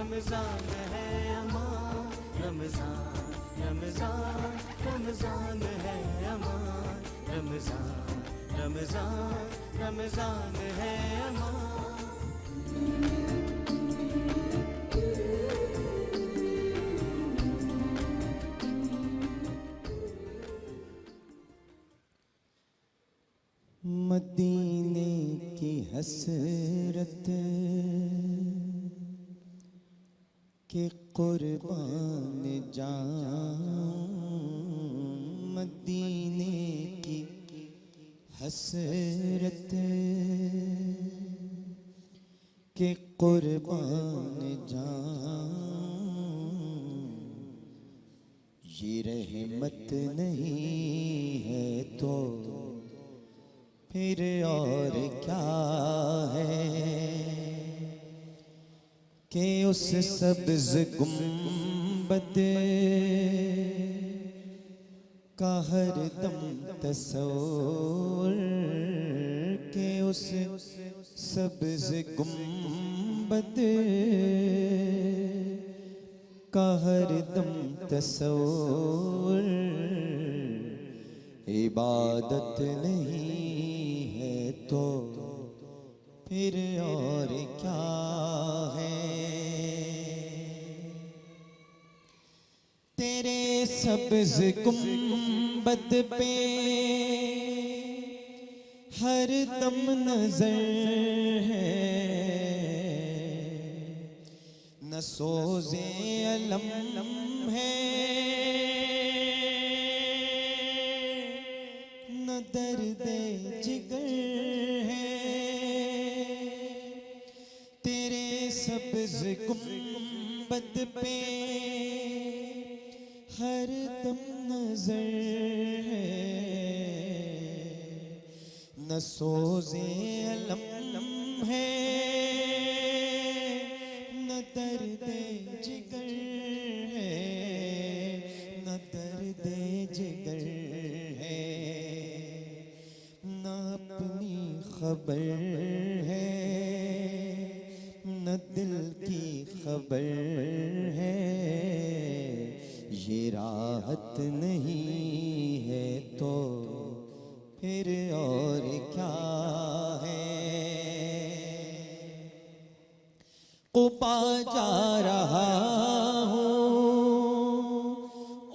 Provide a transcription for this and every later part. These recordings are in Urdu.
رمضان ہے امان، رمضان رمضان رمضان ہے امان، رمضان رمضان رمضان ہے امان۔ مدینے کی حسرت کہ قربان جاؤں، مدینے کی حسرت کہ قربان جاؤں، یہ رحمت نہیں ہے تو پھر اور کیا ہے کہ اس سبز گنبد کا ہر دم تصور، کہ اس سبز گنبد کا ہر دم تصور عبادت نہیں ہے تو پھر اور کیا ہے۔ تیرے سبز گنبد پہ ہر دم نظر ہے، نہ سوز علم ہے نہ درد جگر ہے، تیرے سبز گنبد پہ ہر دم نظر ہے، نہ سوز علم ہے نہ درد جگر ہے، نہ درد جگر ہے، نہ اپنی خبر ہے نہ دل کی خبر ہے، یہ راحت نہیں ہے تو پھر اور کیا ہے۔ قبا جا رہا ہوں،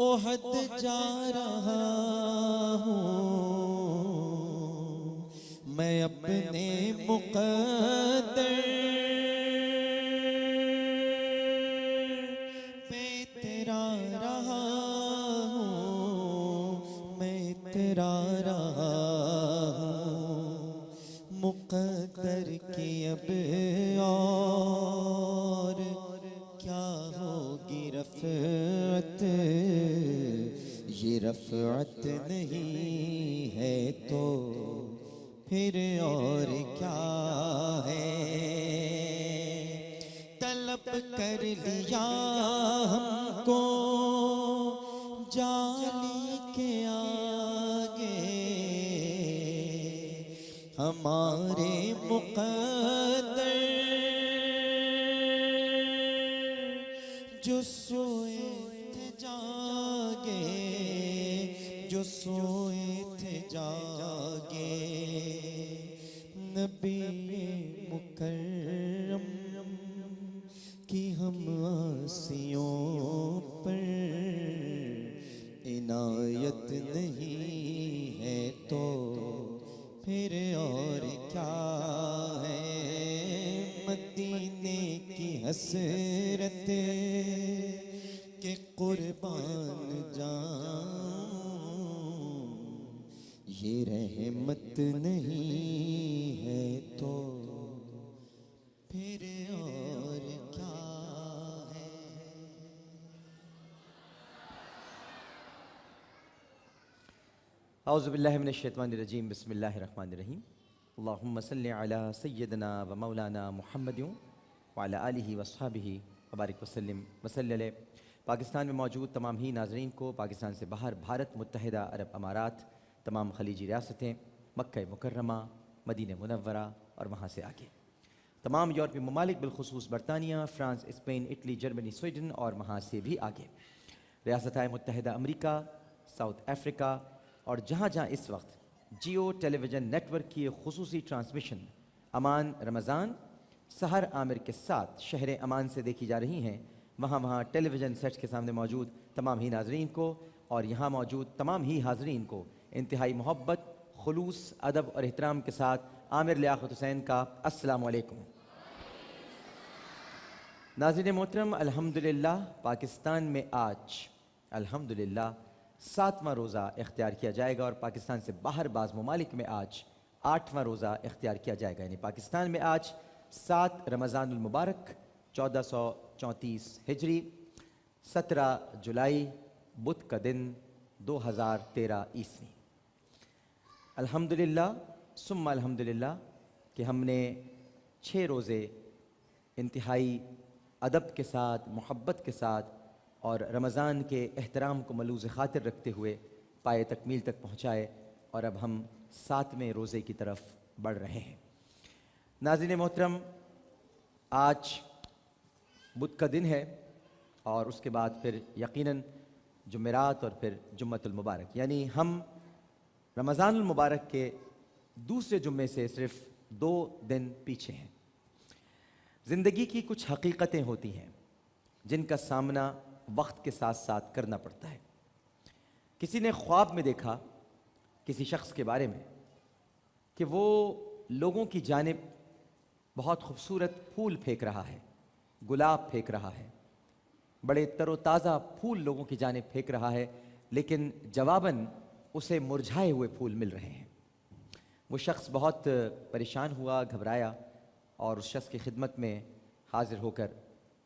احد جا رہا ہوں، میں اپنے مقدر پہ تیرا رہا ہوں، میں تیرا رہا ہوں، مقدر کی اب اور کیا ہوگی رفعت، یہ رفعت نہیں ہے تو پھر اور کیا ہے۔ طلب کر لیا ہم کو جالی کے آگے، ہمارے مقدر جو سوئے تھے جاگے، جو سوئے تھے جاگے، نبی مکرم کی ہم عاصیوں پر عنایت نہیں ہے تو پھر اور کیا ہے۔ مدینے کی حسرت کہ قربان جاؤں، یہ رحمت نہیں ہے تو پھر اور کیا ہے۔ اعوذ باللہ من الشیطان الرجیم، بسم اللہ الرحمن الرحیم۔ اللہم صلی علی سیدنا و مولانا محمد وعلی آلہ واصحابہ وبارک وسلم وصلی علیہ۔ پاکستان میں موجود تمام ہی ناظرین کو، پاکستان سے باہر بھارت، متحدہ عرب امارات، تمام خلیجی ریاستیں، مکہ مکرمہ، مدینہ منورہ اور وہاں سے آگے، تمام یورپی ممالک بالخصوص برطانیہ، France, Spain, Italy, Germany, Sweden اور وہاں سے بھی آگے ریاستہائے متحدہ امریکہ، ساؤتھ افریقہ اور جہاں جہاں اس وقت جیو ٹیلی ویژن نیٹ ورک کی خصوصی ٹرانسمیشن امان رمضان سحر عامر کے ساتھ شہر امان سے دیکھی جا رہی ہیں، وہاں ٹیلی ویژن سیٹس کے سامنے موجود تمام ہی ناظرین کو اور یہاں موجود تمام ہی حاضرین کو انتہائی محبت، خلوص، ادب اور احترام کے ساتھ عامر لیاقت حسین کا السلام علیکم۔ ناظرین محترم، الحمدللہ پاکستان میں آج الحمدللہ 7واں روزہ اختیار کیا جائے گا اور پاکستان سے باہر بعض ممالک میں آج 8واں روزہ اختیار کیا جائے گا، یعنی پاکستان میں آج 7 رمضان المبارک 1434 ہجری 17 جولائی بدھ کا دن 2013 عیسوی۔ الحمدللہ ثم الحمدللہ کہ ہم نے 6 روزے انتہائی ادب کے ساتھ، محبت کے ساتھ اور رمضان کے احترام کو ملوز خاطر رکھتے ہوئے پائے تکمیل تک پہنچائے اور اب ہم 7ویں روزے کی طرف بڑھ رہے ہیں۔ ناظرین محترم، آج بدھ کا دن ہے اور اس کے بعد پھر یقیناً جمعرات اور پھر جمعۃ المبارک، یعنی ہم رمضان المبارک کے دوسرے جمعے سے صرف 2 دن پیچھے ہیں۔ زندگی کی کچھ حقیقتیں ہوتی ہیں جن کا سامنا وقت کے ساتھ ساتھ کرنا پڑتا ہے۔ کسی نے خواب میں دیکھا کسی شخص کے بارے میں کہ وہ لوگوں کی جانب بہت خوبصورت پھول پھینک رہا ہے، گلاب پھینک رہا ہے، بڑے تر و تازہ پھول لوگوں کی جانب پھینک رہا ہے، لیکن جواباً اسے مرجھائے ہوئے پھول مل رہے ہیں۔ وہ شخص بہت پریشان ہوا، گھبرایا اور اس شخص کی خدمت میں حاضر ہو کر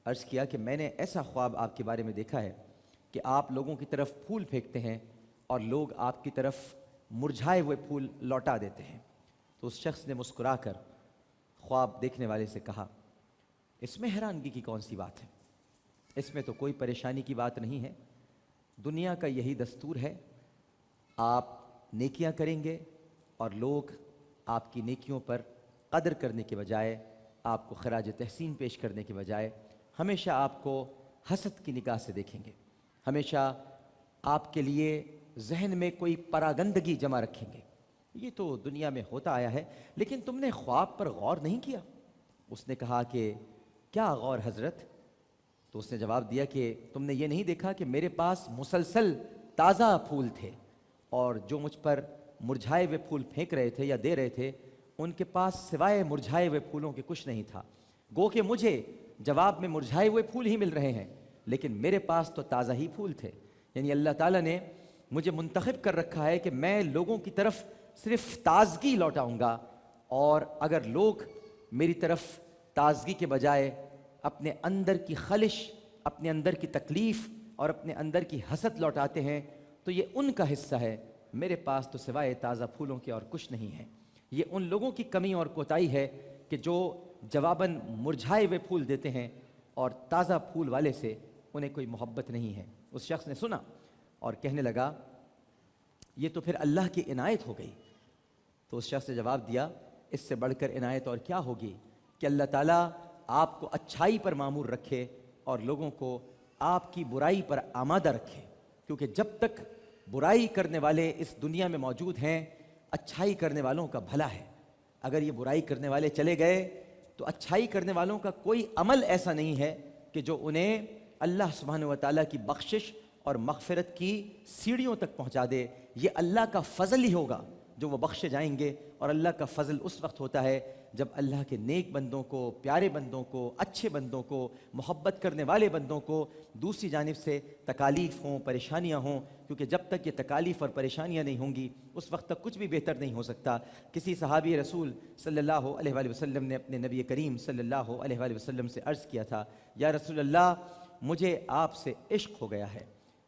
عرض کیا کہ میں نے ایسا خواب آپ کے بارے میں دیکھا ہے کہ آپ لوگوں کی طرف پھول پھینکتے ہیں اور لوگ آپ کی طرف مرجھائے ہوئے پھول لوٹا دیتے ہیں۔ تو اس شخص نے مسکرا کر خواب دیکھنے والے سے کہا، اس میں حیرانگی کی کون سی بات ہے؟ اس میں تو کوئی پریشانی کی بات نہیں ہے، دنیا کا یہی دستور ہے، آپ نیکیاں کریں گے اور لوگ آپ کی نیکیوں پر قدر کرنے کے بجائے، آپ کو خراج تحسین پیش کرنے کے بجائے ہمیشہ آپ کو حسد کی نگاہ سے دیکھیں گے، ہمیشہ آپ کے لیے ذہن میں کوئی پراگندگی جمع رکھیں گے۔ یہ تو دنیا میں ہوتا آیا ہے، لیکن تم نے خواب پر غور نہیں کیا؟ اس نے کہا کہ کیا غور حضرت؟ تو اس نے جواب دیا کہ تم نے یہ نہیں دیکھا کہ میرے پاس مسلسل تازہ پھول تھے اور جو مجھ پر مرجھائے ہوئے پھول پھینک رہے تھے یا دے رہے تھے ان کے پاس سوائے مرجھائے ہوئے پھولوں کے کچھ نہیں تھا، گو کہ مجھے جواب میں مرجھائے ہوئے پھول ہی مل رہے ہیں، لیکن میرے پاس تو تازہ ہی پھول تھے۔ یعنی اللہ تعالیٰ نے مجھے منتخب کر رکھا ہے کہ میں لوگوں کی طرف صرف تازگی لوٹاؤں گا، اور اگر لوگ میری طرف تازگی کے بجائے اپنے اندر کی خلش، اپنے اندر کی تکلیف اور اپنے اندر کی حسد لوٹاتے ہیں تو یہ ان کا حصہ ہے، میرے پاس تو سوائے تازہ پھولوں کے اور کچھ نہیں ہے۔ یہ ان لوگوں کی کمی اور کوتاہی ہے کہ جو جواباً مرجھائے ہوئے پھول دیتے ہیں اور تازہ پھول والے سے انہیں کوئی محبت نہیں ہے۔ اس شخص نے سنا اور کہنے لگا یہ تو پھر اللہ کی عنایت ہو گئی۔ تو اس شخص نے جواب دیا اس سے بڑھ کر عنایت اور کیا ہوگی کہ اللہ تعالیٰ آپ کو اچھائی پر معمور رکھے اور لوگوں کو آپ کی برائی پر آمادہ رکھے، کیونکہ جب تک برائی کرنے والے اس دنیا میں موجود ہیں اچھائی کرنے والوں کا بھلا ہے۔ اگر یہ برائی کرنے والے چلے گئے تو اچھائی کرنے والوں کا کوئی عمل ایسا نہیں ہے کہ جو انہیں اللہ سبحانہ و تعالیٰ کی بخشش اور مغفرت کی سیڑھیوں تک پہنچا دے۔ یہ اللہ کا فضل ہی ہوگا جو وہ بخشے جائیں گے، اور اللہ کا فضل اس وقت ہوتا ہے جب اللہ کے نیک بندوں کو، پیارے بندوں کو، اچھے بندوں کو، محبت کرنے والے بندوں کو دوسری جانب سے تکالیف ہوں، پریشانیاں ہوں، کیونکہ جب تک یہ تکالیف اور پریشانیاں نہیں ہوں گی اس وقت تک کچھ بھی بہتر نہیں ہو سکتا۔ کسی صحابی رسول صلی اللہ علیہ وآلہ وسلم نے اپنے نبی کریم صلی اللہ علیہ وآلہ وسلم سے عرض کیا تھا، یا رسول اللہ مجھے آپ سے عشق ہو گیا ہے،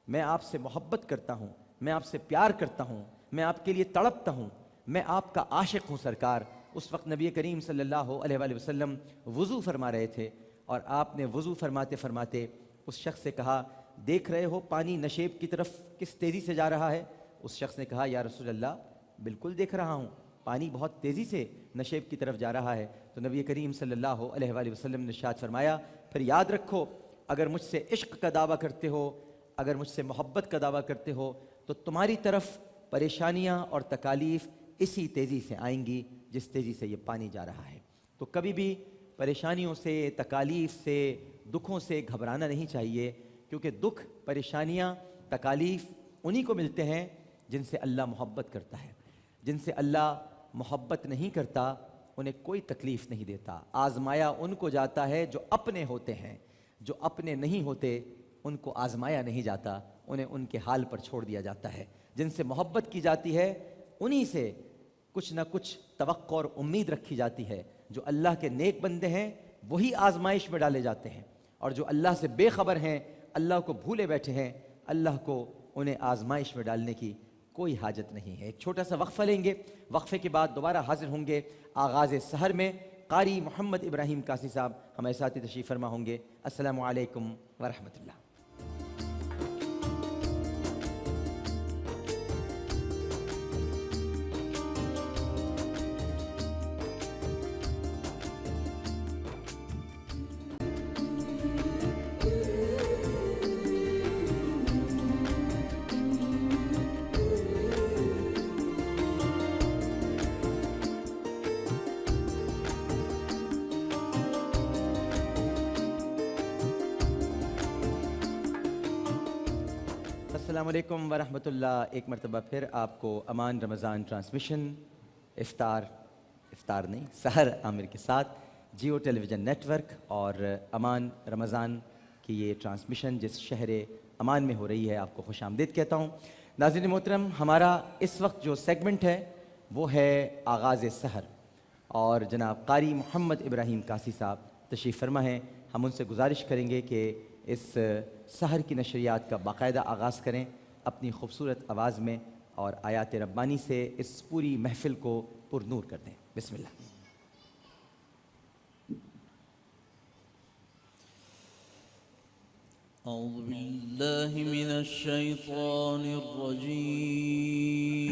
میں آپ سے محبت کرتا ہوں، میں آپ سے پیار کرتا ہوں، میں آپ کے لیے تڑپتا ہوں، میں آپ کا عاشق ہوں سرکار۔ اس وقت نبی کریم صلی اللہ علیہ وآلہ وسلم وضو فرما رہے تھے اور آپ نے وضو فرماتے فرماتے اس شخص سے کہا، دیکھ رہے ہو پانی نشیب کی طرف کس تیزی سے جا رہا ہے؟ اس شخص نے کہا، یا رسول اللہ بالکل دیکھ رہا ہوں، پانی بہت تیزی سے نشیب کی طرف جا رہا ہے، تو نبی کریم صلی اللہ علیہ وآلہ وسلم نے ارشاد فرمایا پھر یاد رکھو اگر مجھ سے عشق کا دعویٰ کرتے ہو، اگر مجھ سے محبت کا دعویٰ کرتے ہو تو تمہاری طرف پریشانیاں اور تکالیف اسی تیزی سے آئیں گی جس تیزی سے یہ پانی جا رہا ہے۔ تو کبھی بھی پریشانیوں سے، تکالیف سے، دکھوں سے گھبرانا نہیں چاہیے، کیونکہ دکھ، پریشانیاں، تکالیف انہی کو ملتے ہیں جن سے اللہ محبت کرتا ہے۔ جن سے اللہ محبت نہیں کرتا انہیں کوئی تکلیف نہیں دیتا۔ آزمایا ان کو جاتا ہے جو اپنے ہوتے ہیں، جو اپنے نہیں ہوتے ان کو آزمایا نہیں جاتا، انہیں ان کے حال پر چھوڑ دیا جاتا ہے۔ جن سے محبت کی جاتی ہے انہی سے کچھ نہ کچھ توقع اور امید رکھی جاتی ہے۔ جو اللہ کے نیک بندے ہیں وہی آزمائش میں ڈالے جاتے ہیں، اور جو اللہ سے بے خبر ہیں، اللہ کو بھولے بیٹھے ہیں، اللہ کو انہیں آزمائش میں ڈالنے کی کوئی حاجت نہیں ہے۔ ایک چھوٹا سا وقفہ لیں گے، وقفے کے بعد دوبارہ حاضر ہوں گے آغاز سحر میں۔ قاری محمد ابراہیم قاسی صاحب ہمارے ساتھ تشریف فرما ہوں گے۔ السلام علیکم ورحمۃ اللہ۔ السلام علیکم ورحمۃ اللہ۔ ایک مرتبہ پھر آپ کو امان رمضان ٹرانسمیشن افطار نہیں سحر عامر کے ساتھ جیو ٹیلی ویژن نیٹ ورک اور امان رمضان کی یہ ٹرانسمیشن جس شہر امان میں ہو رہی ہے آپ کو خوش آمدید کہتا ہوں۔ ناظرین محترم، ہمارا اس وقت جو سیگمنٹ ہے وہ ہے آغاز سحر، اور جناب قاری محمد ابراہیم قاسی صاحب تشریف فرما ہیں۔ ہم ان سے گزارش کریں گے کہ اس سحر کی نشریات کا باقاعدہ آغاز کریں اپنی خوبصورت آواز میں، اور آیات ربانی سے اس پوری محفل کو پر نور کر دیں۔ بسم اللہ۔ أعوذ بالله من الشيطان الرجيم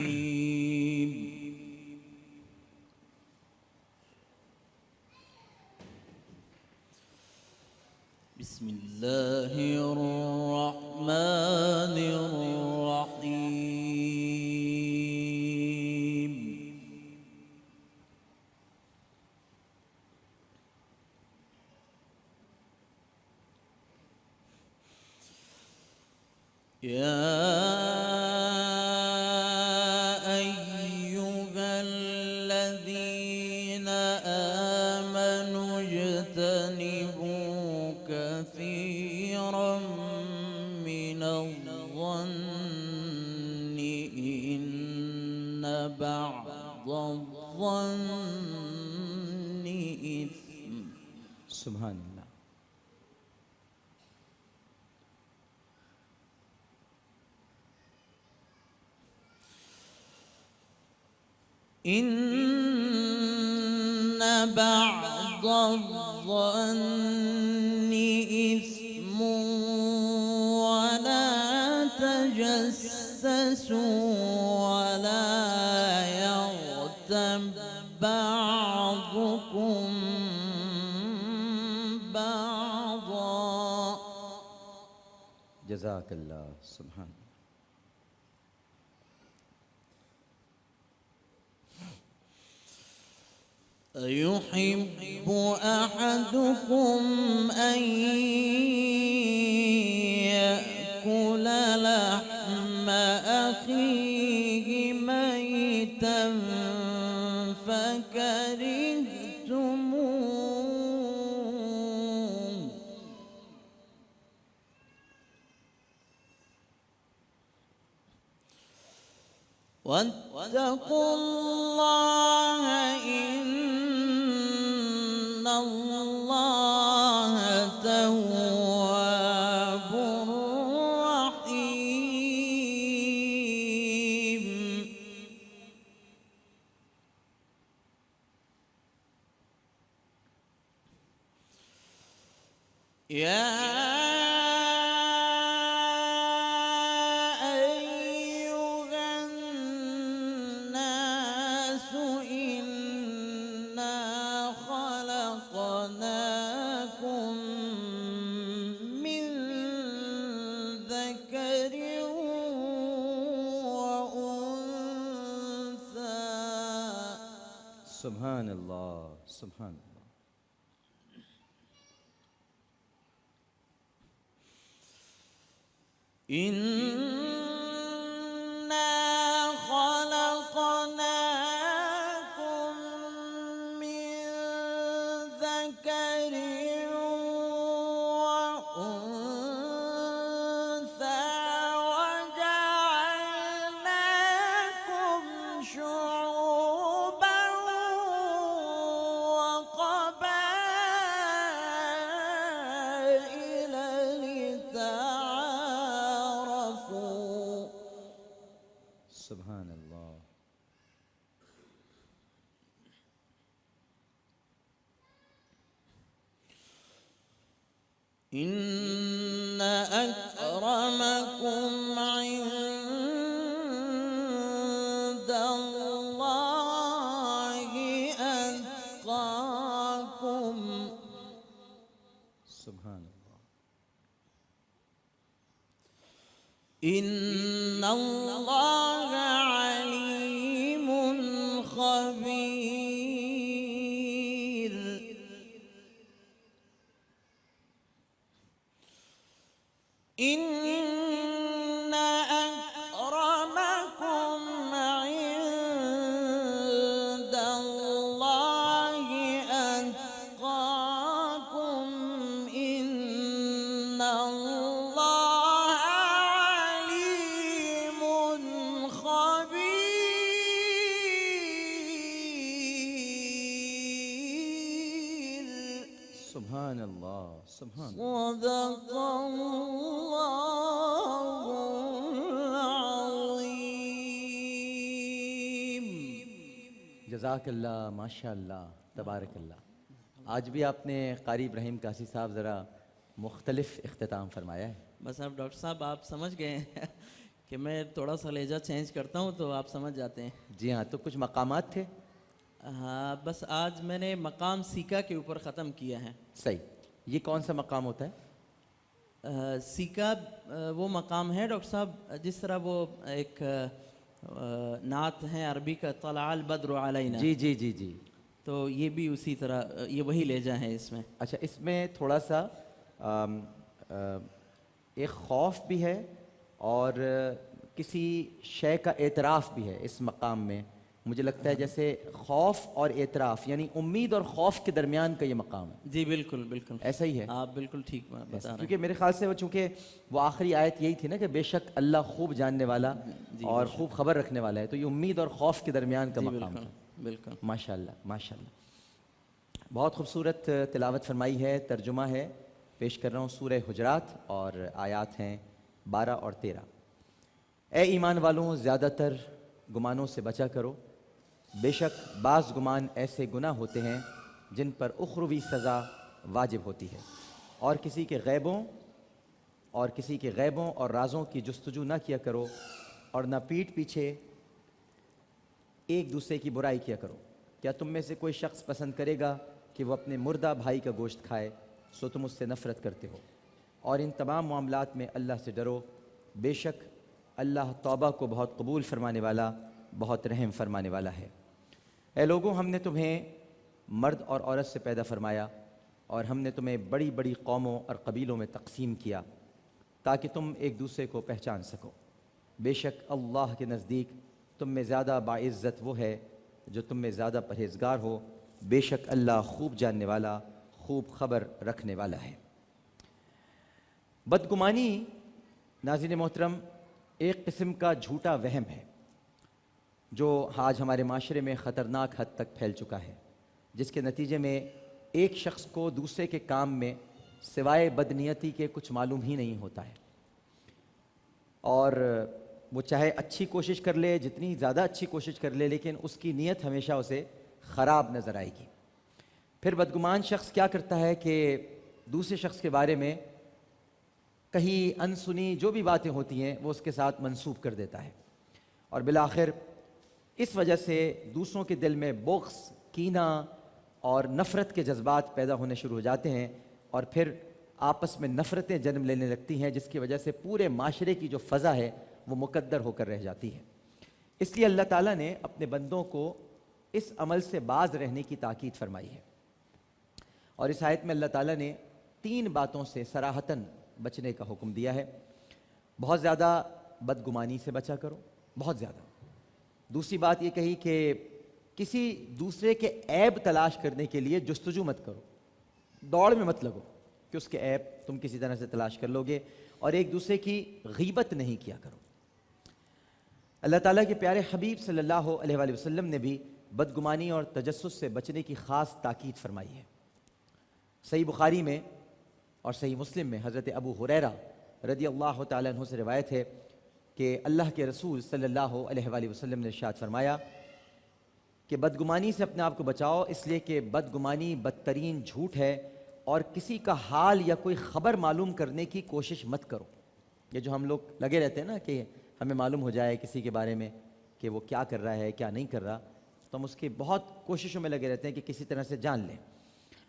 بسم الله الرحمن الرحيم يا أيها الذين آمنوا اجتنبوا كثيرا من الظن إن بعض الظن إثم سبحان اللہ۔ إن بعض الظن إثم ولا تجسسوا ولا يغتب بعضكم بعضا جزاک اللہ۔ سبحان اللہ۔ أيحب أحدكم أن يأكل لحم أخيه ميتا فكرهتموه واتقوا الله إن الله تواب رحيم يا أيها الناس سبحان اللہ سبحان اللہ. إنا خلقناكم من ذكر وأنثى وجعلناكم شعوبا وقبائل لتعارفوا. سبحان اللہ. إن أكرمكم عند الله أتقاكم. سبحان اللہ. إن الله عليم خبير. إن أكرمكم عند الله أتقاكم. إن الله عليم خبير. سبحان اللہ سبحان اللہ. صدق الله العظيم. جزاک اللہ ماشاء اللہ تبارک اللہ. آج بھی آپ نے قاری ابراہیم قاسی صاحب ذرا مختلف اختتام فرمایا ہے. بس اب ڈاکٹر صاحب آپ سمجھ گئے ہیں کہ میں تھوڑا سا لہجہ چینج کرتا ہوں تو آپ سمجھ جاتے ہیں. جی ہاں، تو کچھ مقامات تھے. ہاں بس آج میں نے مقام سیکا کے اوپر ختم کیا ہے. صحیح. یہ کون سا مقام ہوتا ہے؟ سیکا وہ مقام ہے ڈاکٹر صاحب جس طرح وہ ایک نعت ہے عربی کا، طلع البدر علینا. جی جی جی جی. تو یہ بھی اسی طرح یہ وہی لہجہ ہے اس میں. اچھا، اس میں تھوڑا سا ایک خوف بھی ہے اور کسی شے کا اعتراف بھی ہے اس مقام میں. مجھے لگتا ہے جیسے خوف اور اعتراف، یعنی امید اور خوف کے درمیان کا یہ مقام ہے. جی بالکل بالکل ایسا ہی ہے. آپ بالکل ٹھیک بتا رہے ہیں. کیونکہ میرے خیال سے وہ چونکہ وہ آخری آیت یہی تھی نا کہ بے شک اللہ خوب جاننے والا اور خوب خبر رکھنے والا ہے، تو یہ امید اور خوف کے درمیان کا مقام تھا. بالکل. ماشاء اللہ ماشاء اللہ. بہت خوبصورت تلاوت فرمائی ہے. ترجمہ ہے، پیش کر رہا ہوں سورہ حجرات اور آیات ہیں 12 اور 13. اے ایمان والوں، زیادہ تر گمانوں سے بچا کرو. بے شک بعض گمان ایسے گناہ ہوتے ہیں جن پر اخروی سزا واجب ہوتی ہے، اور کسی کے غیبوں اور رازوں کی جستجو نہ کیا کرو، اور نہ پیٹھ پیچھے ایک دوسرے کی برائی کیا کرو. کیا تم میں سے کوئی شخص پسند کرے گا کہ وہ اپنے مردہ بھائی کا گوشت کھائے؟ سو تم اس سے نفرت کرتے ہو. اور ان تمام معاملات میں اللہ سے ڈرو. بے شک اللہ توبہ کو بہت قبول فرمانے والا، بہت رحم فرمانے والا ہے. اے لوگوں، ہم نے تمہیں مرد اور عورت سے پیدا فرمایا، اور ہم نے تمہیں بڑی بڑی قوموں اور قبیلوں میں تقسیم کیا تاکہ تم ایک دوسرے کو پہچان سکو. بے شک اللہ کے نزدیک تم میں زیادہ باعزت وہ ہے جو تم میں زیادہ پرہیزگار ہو. بے شک اللہ خوب جاننے والا، خوب خبر رکھنے والا ہے. بدگمانی ناظرین محترم ایک قسم کا جھوٹا وہم ہے جو آج ہمارے معاشرے میں خطرناک حد تک پھیل چکا ہے، جس کے نتیجے میں ایک شخص کو دوسرے کے کام میں سوائے بدنیتی کے کچھ معلوم ہی نہیں ہوتا ہے، اور وہ چاہے اچھی کوشش کر لے، جتنی زیادہ اچھی کوشش کر لے، لیکن اس کی نیت ہمیشہ اسے خراب نظر آئے گی. پھر بدگمان شخص کیا کرتا ہے کہ دوسرے شخص کے بارے میں کہیں انسنی جو بھی باتیں ہوتی ہیں وہ اس کے ساتھ منسوب کر دیتا ہے، اور بالآخر اس وجہ سے دوسروں کے دل میں بغض، کینہ اور نفرت کے جذبات پیدا ہونے شروع ہو جاتے ہیں، اور پھر آپس میں نفرتیں جنم لینے لگتی ہیں، جس کی وجہ سے پورے معاشرے کی جو فضا ہے وہ مقدر ہو کر رہ جاتی ہے. اس لیے اللہ تعالیٰ نے اپنے بندوں کو اس عمل سے باز رہنے کی تاکید فرمائی ہے۔ اور اس آیت میں اللہ تعالیٰ نے 3 باتوں سے صراحتاً بچنے کا حکم دیا ہے۔ بہت زیادہ بدگمانی سے بچا کرو، بہت زیادہ۔ دوسری بات یہ کہی کہ کسی دوسرے کے عیب تلاش کرنے کے لیے جستجو مت کرو، دوڑ میں مت لگو کہ اس کے عیب تم کسی طرح سے تلاش کر لو گے، اور ایک دوسرے کی غیبت نہیں کیا کرو۔ اللہ تعالیٰ کے پیارے حبیب صلی اللہ علیہ وآلہ وسلم نے بھی بدگمانی اور تجسس سے بچنے کی خاص تاکید فرمائی ہے۔ صحیح بخاری میں اور صحیح مسلم میں حضرت ابو ہریرہ رضی اللہ تعالیٰ عنہ سے روایت ہے کہ اللہ کے رسول صلی اللہ علیہ وآلہ وسلم نے ارشاد فرمایا کہ بدگمانی سے اپنے آپ کو بچاؤ، اس لیے کہ بدگمانی بدترین جھوٹ ہے، اور کسی کا حال یا کوئی خبر معلوم کرنے کی کوشش مت کرو۔ یہ جو ہم لوگ لگے رہتے ہیں نا کہ ہمیں معلوم ہو جائے کسی کے بارے میں کہ وہ کیا کر رہا ہے کیا نہیں کر رہا، تو ہم اس کی بہت کوششوں میں لگے رہتے ہیں کہ کسی طرح سے جان لیں،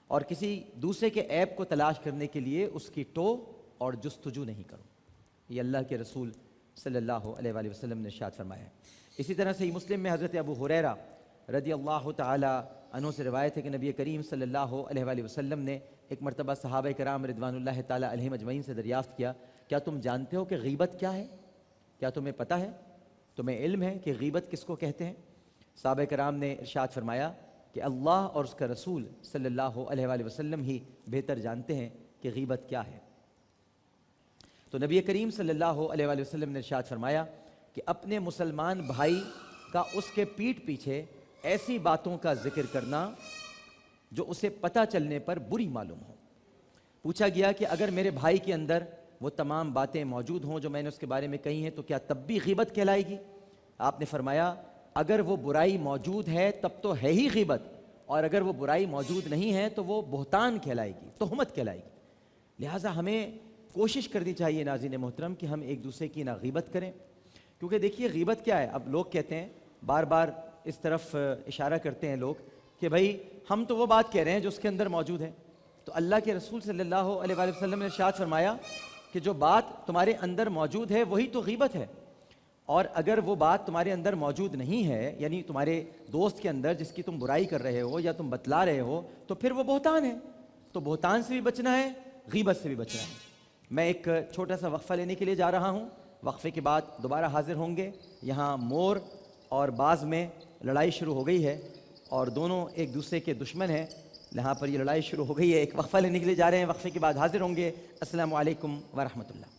اور کسی دوسرے کے عیب کو تلاش کرنے کے لیے اس کی ٹو اور جستجو نہیں کرو۔ یہ اللہ کے رسول صلی اللہ علیہ وآلہ وسلم نے ارشاد فرمایا ہے۔ اسی طرح صحیح مسلم میں حضرت ابو ہریرہ رضی اللہ تعالی عنہ سے روایت ہے کہ نبی کریم صلی اللہ علیہ وآلہ وسلم نے ایک مرتبہ صحابہ کرام رضوان اللہ تعالی علیہم اجمعین سے دریافت کیا، کیا تم جانتے ہو کہ غیبت کیا ہے؟ کیا تمہیں پتہ ہے؟ تمہیں علم ہے کہ غیبت کس کو کہتے ہیں؟ صحابہ کرام نے ارشاد فرمایا کہ اللہ اور اس کا رسول صلی اللہ علیہ وآلہ وسلم ہی بہتر جانتے ہیں کہ غیبت کیا ہے۔ تو نبی کریم صلی اللہ علیہ وآلہ وسلم نے ارشاد فرمایا کہ اپنے مسلمان بھائی کا اس کے پیٹھ پیچھے ایسی باتوں کا ذکر کرنا جو اسے پتہ چلنے پر بری معلوم ہو۔ پوچھا گیا کہ اگر میرے بھائی کے اندر وہ تمام باتیں موجود ہوں جو میں نے اس کے بارے میں کہی ہیں تو کیا تب بھی غیبت کہلائے گی؟ آپ نے فرمایا اگر وہ برائی موجود ہے تب تو ہے ہی غیبت، اور اگر وہ برائی موجود نہیں ہے تو وہ بہتان کہلائے گی، تہمت کہلائے گی۔ لہٰذا ہمیں کوشش کرنی چاہیے ناظرین محترم کہ ہم ایک دوسرے کی نہ غیبت کریں، کیونکہ دیکھیے غیبت کیا ہے۔ اب لوگ کہتے ہیں، بار بار اس طرف اشارہ کرتے ہیں لوگ کہ بھائی ہم تو وہ بات کہہ رہے ہیں جو اس کے اندر موجود ہے۔ تو اللہ کے رسول صلی اللہ علیہ وآلہ وسلم نے ارشاد فرمایا کہ جو بات تمہارے اندر موجود ہے وہی تو غیبت ہے، اور اگر وہ بات تمہارے اندر موجود نہیں ہے، یعنی تمہارے دوست کے اندر جس کی تم برائی کر رہے ہو یا تم بتلا رہے ہو، تو پھر وہ بہتان ہے۔ تو بہتان سے بھی بچنا ہے، غیبت سے بھی بچنا ہے۔ میں ایک چھوٹا سا وقفہ لینے کے لیے جا رہا ہوں، وقفے کے بعد دوبارہ حاضر ہوں گے۔ یہاں مور اور باز میں لڑائی شروع ہو گئی ہے، اور دونوں ایک دوسرے کے دشمن ہیں۔ یہاں پر یہ لڑائی شروع ہو گئی ہے، ایک وقفہ لینے کے لیے جا رہے ہیں، وقفے کے بعد حاضر ہوں گے۔ السلام علیکم ورحمۃ اللہ۔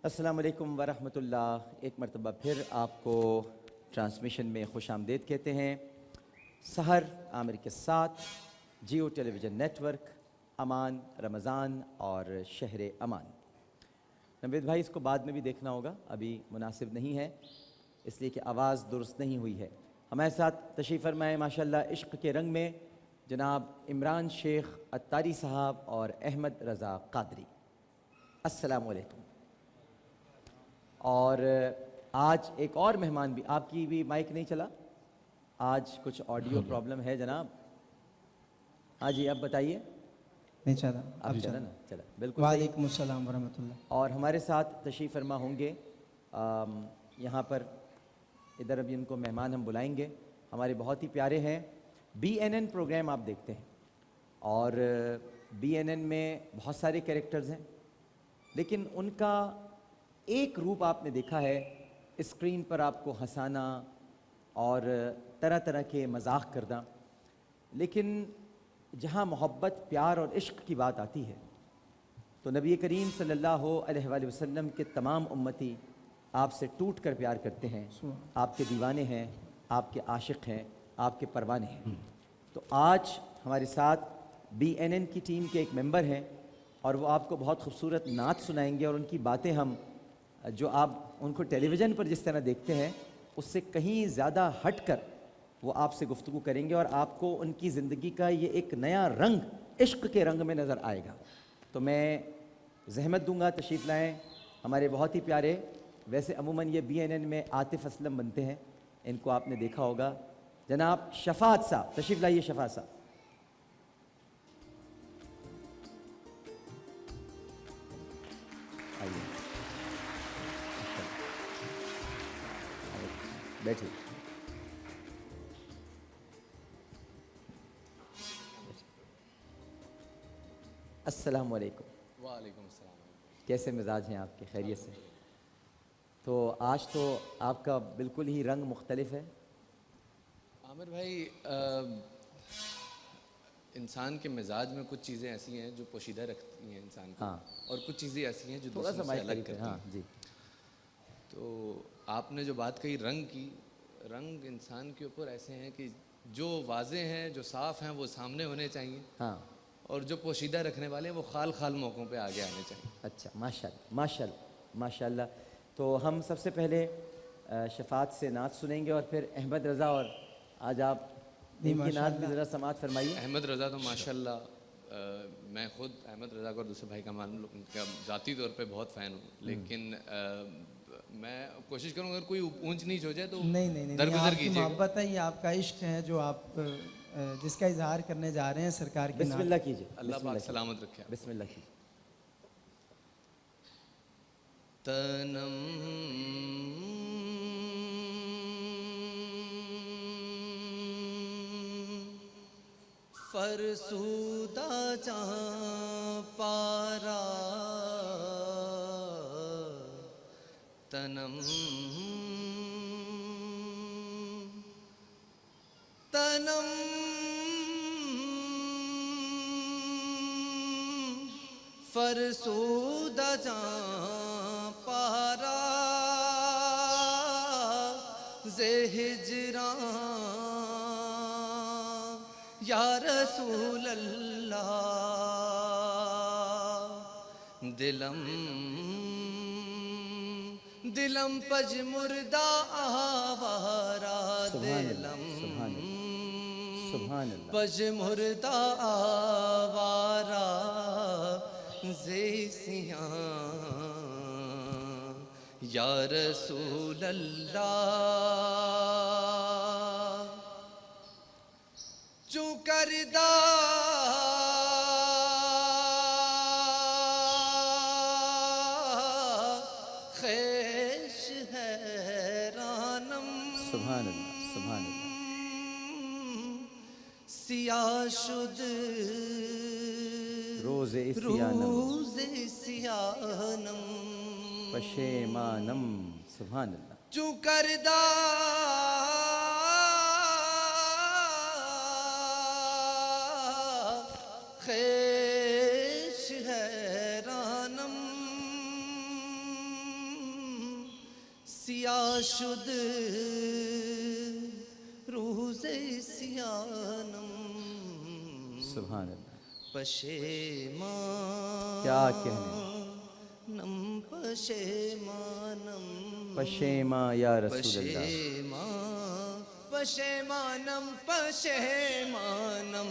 السلام علیکم ورحمۃ اللہ۔ ایک مرتبہ پھر آپ کو ٹرانسمیشن میں خوش آمدید کہتے ہیں۔ سحر عامر کے ساتھ جیو ٹیلی ویژن نیٹ ورک، امان رمضان اور شہر امان۔ نوید بھائی اس کو بعد میں بھی دیکھنا ہوگا، ابھی مناسب نہیں ہے اس لیے کہ آواز درست نہیں ہوئی ہے۔ ہمارے ساتھ تشریف فرمائے ماشاءاللہ عشق کے رنگ میں جناب عمران شیخ عطاری صاحب اور احمد رضا قادری۔ السلام علیکم۔ اور آج ایک اور مہمان بھی، آپ کی بھی مائک نہیں چلا آج، کچھ آڈیو پرابلم ہے جناب؟ ہاں جی اب بتائیے۔ نہیں چلا اب چلا نا، چلا بالکل صحیح۔ وعلیکم السلام ورحمۃ اللہ۔ اور ہمارے ساتھ تشریف فرما ہوں گے یہاں پر، ادھر ابھی ان کو مہمان ہم بلائیں گے، ہمارے بہت ہی پیارے ہیں۔ BNN پروگرام آپ دیکھتے ہیں، اور BNN میں بہت سارے کیریکٹرز ہیں، لیکن ان کا ایک روپ آپ نے دیکھا ہے اسکرین پر آپ کو ہنسانا اور طرح طرح کے مذاق کرنا، لیکن جہاں محبت پیار اور عشق کی بات آتی ہے تو نبی کریم صلی اللہ علیہ وآلہ وسلم کے تمام امتی آپ سے ٹوٹ کر پیار کرتے ہیں، آپ کے دیوانے ہیں، آپ کے عاشق ہیں، آپ کے پروانے ہیں۔ تو آج ہمارے ساتھ BNN کی ٹیم کے ایک ممبر ہیں، اور وہ آپ کو بہت خوبصورت نعت سنائیں گے، اور ان کی باتیں ہم جو آپ ان کو ٹیلی ویژن پر جس طرح دیکھتے ہیں اس سے کہیں زیادہ ہٹ کر وہ آپ سے گفتگو کریں گے، اور آپ کو ان کی زندگی کا یہ ایک نیا رنگ عشق کے رنگ میں نظر آئے گا۔ تو میں زحمت دوں گا تشریف لائیں ہمارے بہت ہی پیارے ویسے عموماً یہ BNN میں عاطف اسلم بنتے ہیں، ان کو آپ نے دیکھا ہوگا. جناب شفاعت صاحب تشریف لائیے. شفاعت صاحب آئیے بیٹھیے. السلام علیکم. وعلیکم السلام. کیسے مزاج ہیں آپ کے؟ خیریت سے؟ تو آج تو آپ کا بالکل ہی رنگ مختلف ہے. عامر بھائی، انسان کے مزاج میں کچھ چیزیں ایسی ہیں جو پوشیدہ رکھتی ہیں انسان کو، ہاں. اور کچھ چیزیں ایسی ہیں جو تھوڑا سا دوسروں سے مائک الگ قریب کرتی ہے. ہاں ہیں. جی. تو آپ نے جو بات کہی رنگ کی، رنگ انسان کے اوپر ایسے ہیں کہ جو واضح ہیں، جو صاف ہیں، وہ سامنے ہونے چاہیے، ہاں. اور جو پوشیدہ رکھنے والے ہیں وہ خال خال موقعوں پہ آگے آنے چاہیے. اچھا، ماشاء اللہ ماشاء اللہ ماشاء اللہ. تو ہم سب سے پہلے شفاعت سے نعت سنیں گے اور پھر احمد رضا، اور آج آپ ان کی نعت بھی ذرا سماعت فرمائیے. احمد رضا تو ماشاءاللہ میں خود احمد رضا کو اور دوسرے بھائی کا ان کا ذاتی طور پہ بہت فین ہوں، لیکن میں کوشش کروں اگر کوئی اونچ نیچ ہو جائے تو نہیں، درگزر آپ کی کیجیے گا. محبت ہے، یہ آپ کا عشق ہے جو آپ جس کا اظہار کرنے جا رہے ہیں سرکار کی بسم نعت. اللہ کیجیے. اللہ بسم پاک اللہ سلامت رکھے. بسم اللہ کیجیے. تنم فرسودہ جاں پارا، تنم تنم فرسودہ جاں پارا، زے ہجراں یا رسول اللہ، دلم پج مردہ آوارا، دلم سبحان اللہ. پج مردہ آوارا، زیسیاں یا رسول اللہ، چوں کردہ خیش حیرانم، سبحان اللہ سبحان اللہ. سیاہ شد روز اسیانم روز سیانم، پشیمانم. سبحان اللہ. چوں کردہ خیش حیرانم، سیاہ شد روز سیانم، سبحان اللہ. پشیمان کیا کہنے. نم پشیمانم، پشیما یا رسول اللہ. پشیمانم پشیمانم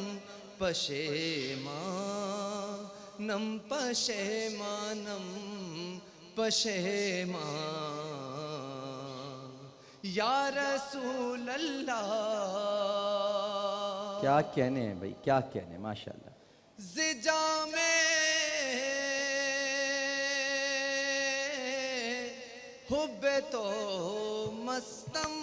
پشیمانم پشیمانم پشیمان یا رسول اللہ. کیا کہنے ہیں بھائی، کیا کہنے. ماشاء اللہ. زجام حب تو مستم،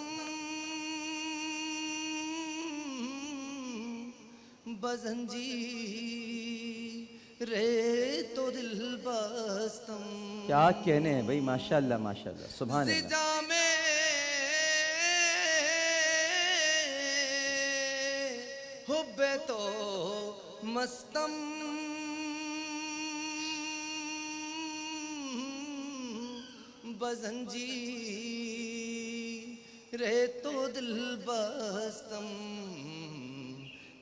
بزنجیر تو دل بستم. کیا کہنے ہیں بھائی. ماشاء اللہ ماشاء اللہ. سبحان اللہ. زجام حب تو مستم، بزنجیر تو دل بستم،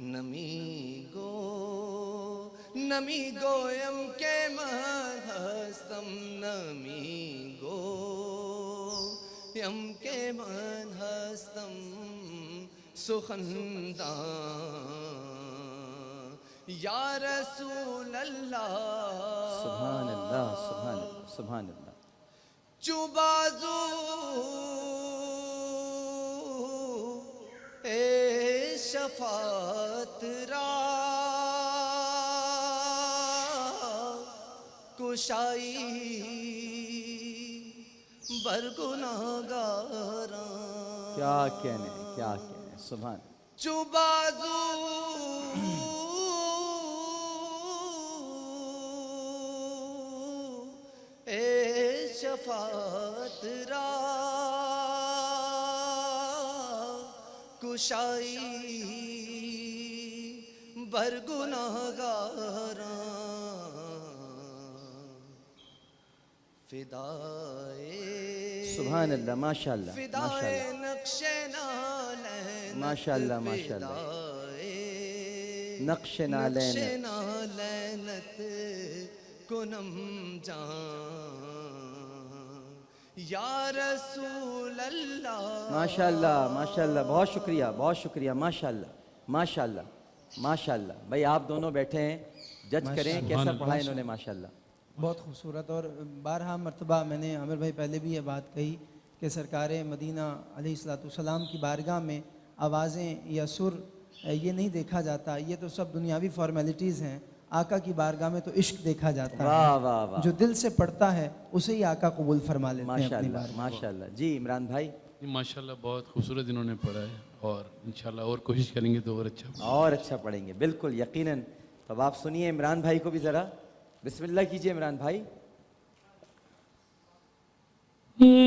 نمی گویم کے من ہستم، نمی گویم کے من ہستم، سخندان یا رسول اللہ. سبحان اللہ سبحان اللہ سبحان اللہ. جو بازو اے شفاعت را کشائی برگناہگاراں کیا کہنے کیا کہنے سبحان جو بازو اے شفاعت را کشائی برگناہگاراں فدائے سبحان اللہ ماشاءاللہ فدائے نقش نالین ماشاءاللہ ماشاءاللہ نقش نالین نالینت کنم جان یا رسول اللہ ماشاءاللہ ماشاءاللہ بہت شکریہ ماشاءاللہ ماشاءاللہ ماشاءاللہ بھائی آپ دونوں بیٹھے ہیں جج کریں کیسا پڑھا انہوں نے ماشاءاللہ بہت خوبصورت. اور بارہا مرتبہ میں نے عامر بھائی پہلے بھی یہ بات کہی کہ سرکار مدینہ علیہ السلام کی بارگاہ میں آوازیں یا سر یہ نہیں دیکھا جاتا, یہ تو سب دنیاوی فارمیلٹیز ہیں. آقا کی بارگاہ میں تو عشق دیکھا جاتا ہے. واہ واہ واہ جو دل سے پڑھتا ہے اسے ہی آقا قبول فرما لیتے ہیں اپنی ماشاءاللہ بارگاہ. ماشاءاللہ. جی عمران بھائی ماشاءاللہ بہت خوبصورت انہوں نے پڑھا ہے اور انشاءاللہ اور کوشش کریں گے تو اور اچھا پڑھیں گے بالکل یقیناً. اب آپ سنیے عمران بھائی کو بھی ذرا بسم اللہ کیجئے عمران بھائی. مولا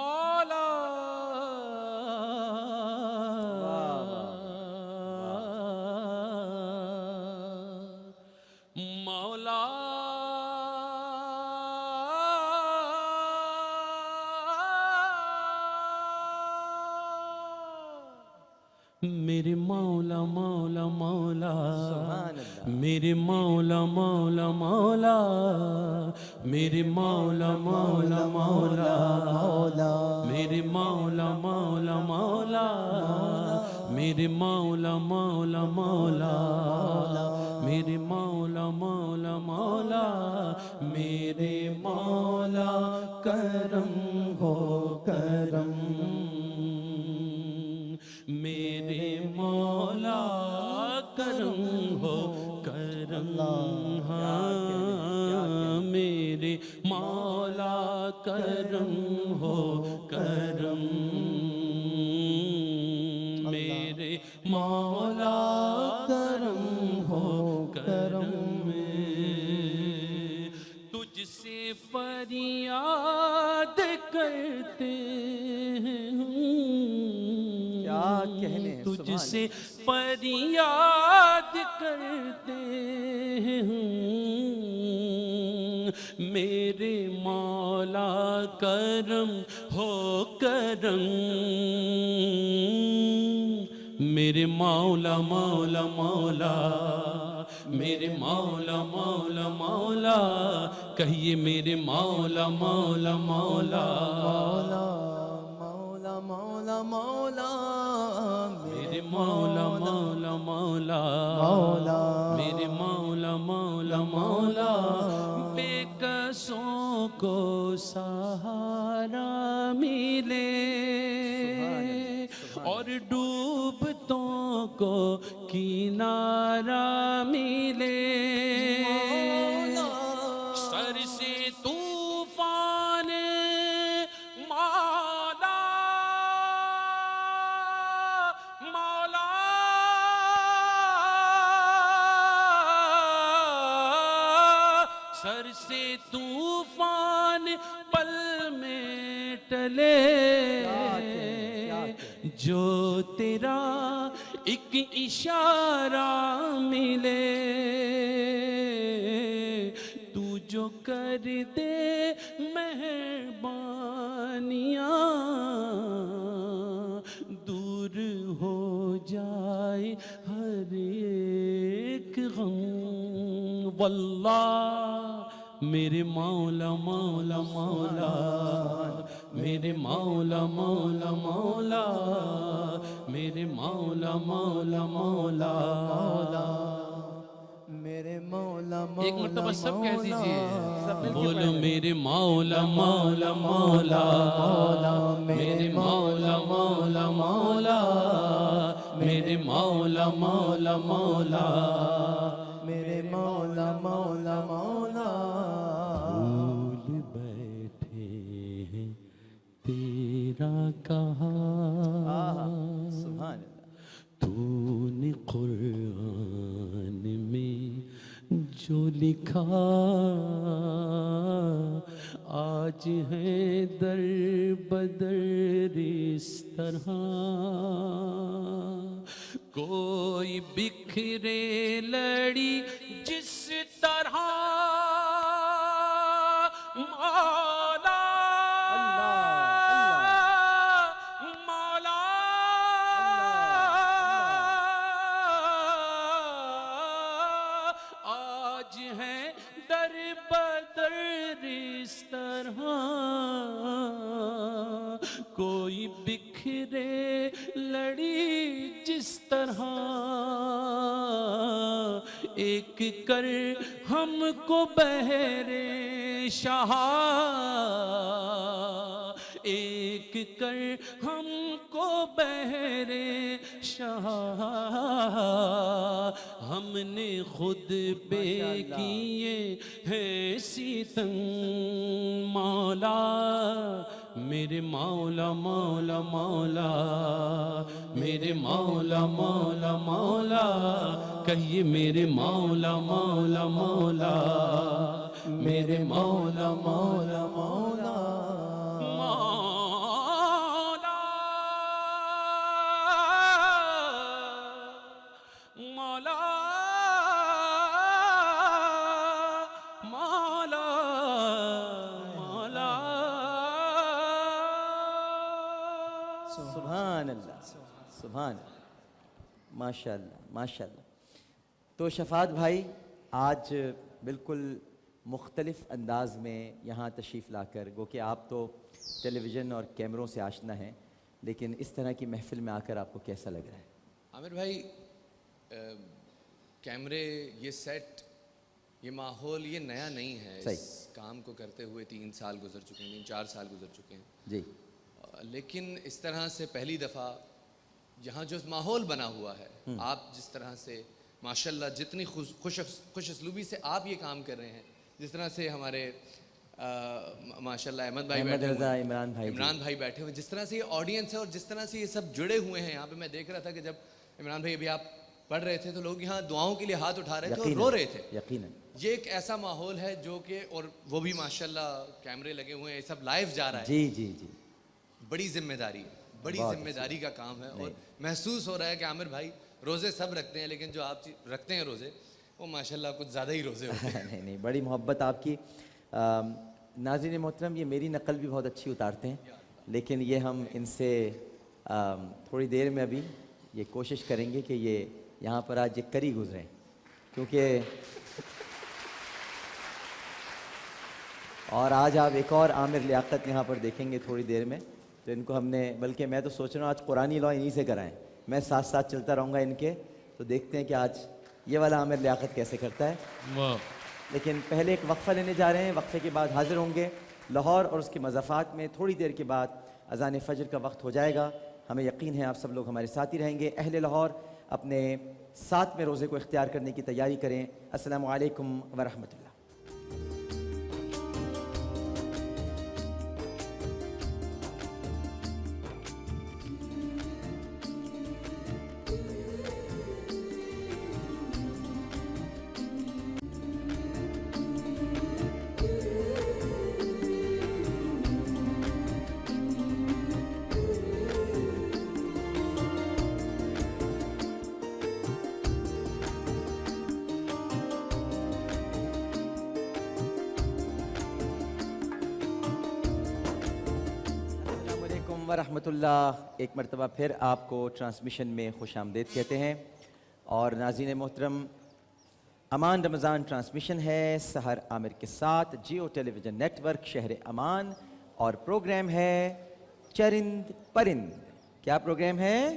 مولا مولا میرے مولا مولا مولا میرے مولا مولا مولا میرے مولا مولا مولا میرے مولا مولا مولا میرے مولا مولا مولا میرے مولا مولا مولا میرے مولا کرم ہو کرم میرے مولا کرم ہو کرم ہاں میرے مولا کرم ہو کرم میرے مولا کرم ہو کرم تجھ سے فریاد کرتے تجھ سے فریاد کرتے ہیں میرے مولا کرم ہو کرم میرے مولا مولا مولا میرے مولا مولا مولا کہیے میرے مولا مولا مولا مولا مولا مولا میرے مولا مولا مولا میرے مولا مولا مولا بے قصوں کو سہارا ملے اور ڈوبتوں کو کنارہ ملے سر سے طوفان مولا مولا سر سے طوفان پل میں ٹلے جو تیرا ایک اشارہ ملے تو جو کر دے مہربانیاں دور ہو جائے ہر ایک غم واللہ میرے مولا مولا مولا میرے مولا مولا مولا میرے مولا مولا مولا میرے مولا مولا ایک مرتبہ سب کہہ مولا، دیجئے بولو میرے مولا مولا مولا میرے مولا مولا مولا میرے مولا مولا مولا میرے مولا مولا مولا بھول بیٹھے ہیں تیرا کہا سبحان اللہ. تو نے قرآن میں جو لکھا آج ہے در بدر اس طرح کوئی بکھرے لڑی جس طرح مولا مولا آج ہے در بدر اس طرح کوئی بکھرے لڑی جس طرح ایک کر ہم کو بہرے شاہ ایک کر ہم کو بہرے شاہ ہم نے خود پہ کیے ہیں ستم مولا میرے مولا مولا مولا میرے مولا مولا مولا کہیے میرے مولا مولا مولا میرے مولا مولا مولا مولا مولا مولا سبحان اللہ سبحان اللہ ماشاء اللہ ماشاء اللہ. تو شفاعت بھائی آج بالکل مختلف انداز میں یہاں تشریف لا کر گو کہ آپ تو ٹیلی ویژن اور کیمروں سے آشنا ہیں لیکن اس طرح کی محفل میں آ کر آپ کو کیسا لگ رہا ہے؟ عامر بھائی کیمرے یہ سیٹ یہ ماحول یہ نیا نہیں ہے. اس کام کو کرتے ہوئے 3 سال گزر چکے ہیں 4 سال گزر چکے ہیں جی. لیکن اس طرح سے پہلی دفعہ یہاں جو ماحول بنا ہوا ہے آپ جس طرح سے ماشاءاللہ جتنی خوش اسلوبی سے آپ یہ کام کر رہے ہیں جس طرح سے ہمارے ماشاءاللہ احمد بھائی بیٹھے ہوئے ہیں عمران بھائی بیٹھے ہوئے ہیں جس طرح سے یہ آڈینس ہے اور جس طرح سے یہ سب جڑے ہوئے ہیں یہاں پہ میں دیکھ رہا تھا کہ جب عمران بھائی ابھی آپ پڑھ رہے تھے تو لوگ یہاں دعاؤں کے لیے ہاتھ اٹھا رہے تھے اور رو رہے تھے. یقیناً یہ ایک ایسا ماحول ہے جو کہ اور وہ بھی ماشاءاللہ کیمرے لگے ہوئے ہیں یہ سب لائیو جا رہا ہے. جی جی جی بڑی ذمہ داری بڑی ذمہ داری کا کام ہے اور محسوس ہو رہا ہے کہ عامر بھائی روزے سب رکھتے ہیں لیکن جو آپ رکھتے ہیں روزے وہ ماشاءاللہ کچھ زیادہ ہی روزے ہوتے ہیں. نہیں نہیں بڑی محبت آپ کی. ناظرین محترم یہ میری نقل بھی بہت اچھی اتارتے ہیں لیکن یہ ہم ان سے تھوڑی دیر میں ابھی یہ کوشش کریں گے کہ یہ یہاں پر آج یہ کری گزریں کیونکہ اور آج آپ ایک اور عامر لیاقت یہاں پر دیکھیں گے تھوڑی دیر میں تو ان کو ہم نے بلکہ میں تو سوچ رہا ہوں آج قرآنی لا انہی سے کرائیں. میں ساتھ ساتھ چلتا رہوں گا ان کے تو دیکھتے ہیں کہ آج یہ والا عامر لیاقت کیسے کرتا ہے. واہ. لیکن پہلے ایک وقفہ لینے جا رہے ہیں. وقفے کے بعد حاضر ہوں گے. لاہور اور اس کے مضافات میں تھوڑی دیر کے بعد اذان فجر کا وقت ہو جائے گا. ہمیں یقین ہے آپ سب لوگ ہمارے ساتھ ہی رہیں گے. اہل لاہور اپنے 7ویں روزے کو اختیار کرنے کی تیاری کریں. السلام علیکم ورحمۃ اللہ. ورحمۃ اللہ. ایک مرتبہ پھر آپ کو ٹرانسمیشن میں خوش آمدید کہتے ہیں. اور ناظرین محترم امان رمضان ٹرانسمیشن ہے سحر عامر کے ساتھ جیو ٹیلی ویژن نیٹ ورک شہر امان اور پروگرام ہے چرند پرند. کیا پروگرام ہے؟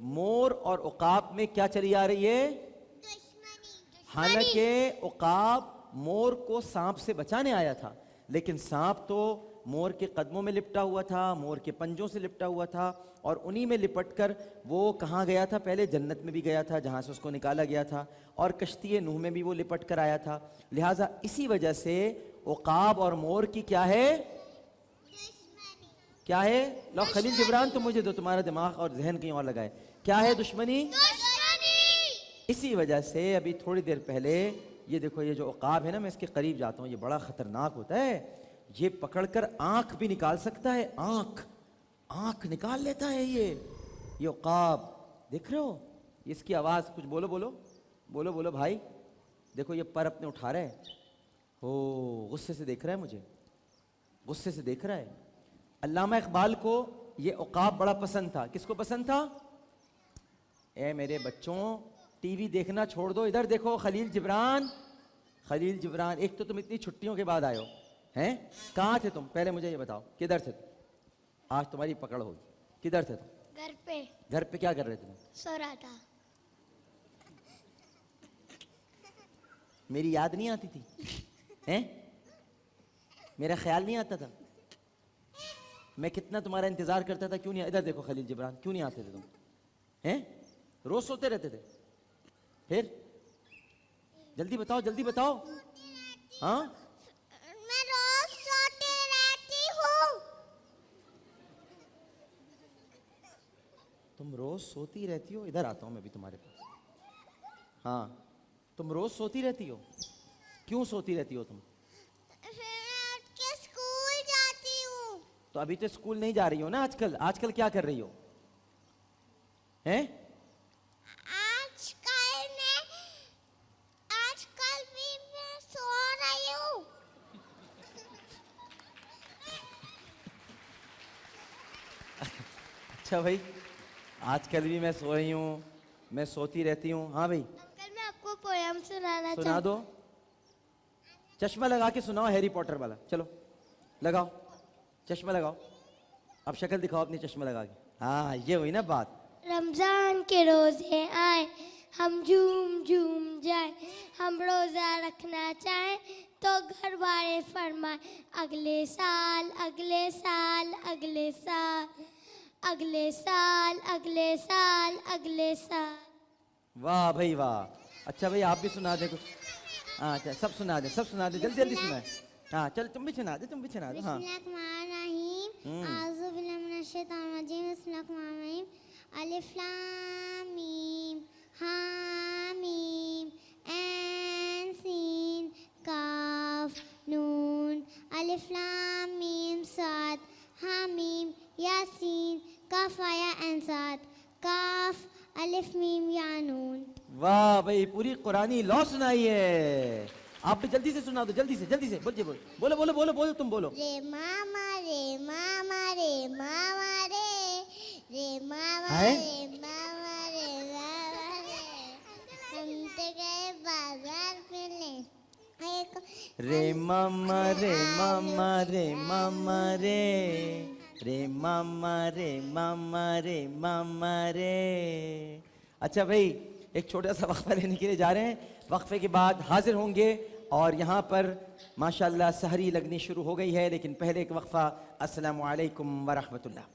مور اور عقاب میں کیا چلی آ رہی ہے؟ حالانکہ عقاب مور کو سانپ سے بچانے آیا تھا، لیکن سانپ تو مور کے قدموں میں لپٹا ہوا تھا، مور کے پنجوں سے لپٹا ہوا تھا، اور انہی میں لپٹ کر وہ کہاں گیا تھا؟ پہلے جنت میں بھی گیا تھا جہاں سے اس کو نکالا گیا تھا، اور کشتی نوح میں بھی وہ لپٹ کر آیا تھا. لہٰذا اسی وجہ سے عقاب اور مور کی کیا ہے؟ کیا ہے؟ لو خلیل جبران تم مجھے دو، تمہارا دماغ اور ذہن کہیں اور لگائے. کیا ہے دشمنی؟ اسی وجہ سے ابھی تھوڑی دیر پہلے یہ دیکھو، یہ جو عقاب ہے نا، میں اس کے قریب جاتا ہوں، یہ بڑا خطرناک ہوتا ہے. یہ پکڑ کر آنکھ بھی نکال سکتا ہے، آنکھ نکال لیتا ہے. یہ عقاب دیکھ رہے ہو؟ اس کی آواز کچھ بولو بھائی. دیکھو یہ پر اپنے اٹھا رہا ہے، غصے سے دیکھ رہا ہے، مجھے غصے سے دیکھ رہا ہے. علامہ اقبال کو یہ عقاب بڑا پسند تھا. کس کو پسند تھا؟ اے میرے بچوں، ٹی وی دیکھنا چھوڑ دو، ادھر دیکھو. خلیل جبران، ایک تو تم اتنی چھٹیوں کے بعد آئے ہو ہیں. کہاں تھے تم؟ پہلے مجھے یہ بتاؤ، کدھر تھے تم؟ آج تمہاری پکڑ ہوگی. کدھر تھے تم؟ گھر پہ کیا کر رہے تھے؟ سو رہا تھا. میری یاد نہیں آتی تھی ہیں؟ میرا خیال نہیں آتا تھا؟ میں کتنا تمہارا انتظار کرتا تھا. کیوں نہیں؟ ادھر دیکھو خلیل جبران، کیوں نہیں آتے تھے تم ہیں؟ روز سوتے رہتے تھے؟ پھر جلدی بتاؤ. ہاں میں روز سوتی رہتی ہوں. تم روز سوتی رہتی ہو؟ ادھر آتا ہوں میں بھی تمہارے پاس. ہاں تم روز سوتی رہتی ہو؟ کیوں سوتی رہتی ہو تم؟ پھر میں اٹھ کے اسکول جاتی ہوں. تو ابھی تو اسکول نہیں جا رہی ہو نا آج کل کیا کر رہی ہو ہیں؟ آج کل بھی میں سو رہی ہوں. اچھا بھائی، آج کل بھی میں سو رہی ہوں، میں سوتی رہتی ہوں. ہاں بھائی انکل میں آپ کو پویم سنانا سنا دو. چشمہ لگا کے سناؤ، ہیری پوٹر والا. چلو لگاؤ چشمہ، لگاؤ. اب شکل دکھاؤ اپنی چشمہ لگا کے. ہاں یہ ہوئی نا بات. رمضان کے روزے آئے، ہم جھوم جائیں. ہم روزہ رکھنا چاہیں تو گھر والے فرمائے اگلے سال. واہ بھائی واہ. اچھا بھائی آپ بھی سنا دیں کچھ. ہاں سب سنا دیں جلدی سنائیں. ہاں چل تم بھی سنا دے. ہاں بسم اللہ الرحمن الرحیم. اعوذ باللہ من الشیطان الرجیم. بسم اللہ الرحمن الرحیم. الف لام میم حامیم عین سین کاف نون. الف لام میم صاد حامیم یاسین کاف یا عین صاد کاف الف میم یا نون. واہ بھائی، پوری قرآنی لو سنائی ہے. آپ بھی جلدی سے سنا دو، جلدی سے بولو تم بولو. رے ماما رے ماما رے ماما رے رے ماما ہے؟ رے ماما رے ماما رے. ہم تو گئے بازار پہ لے رے ماما رے ماما رے ماما رے رے ماما رے ماما رے ماما رے. اچھا بھائی، ایک چھوٹا سا وقفہ لینے کے لیے جا رہے ہیں. وقفے کے بعد حاضر ہوں گے، اور یہاں پر ماشاءاللہ سحری لگنی شروع ہو گئی ہے. لیکن پہلے ایک وقفہ. السلام علیکم ورحمۃ اللہ.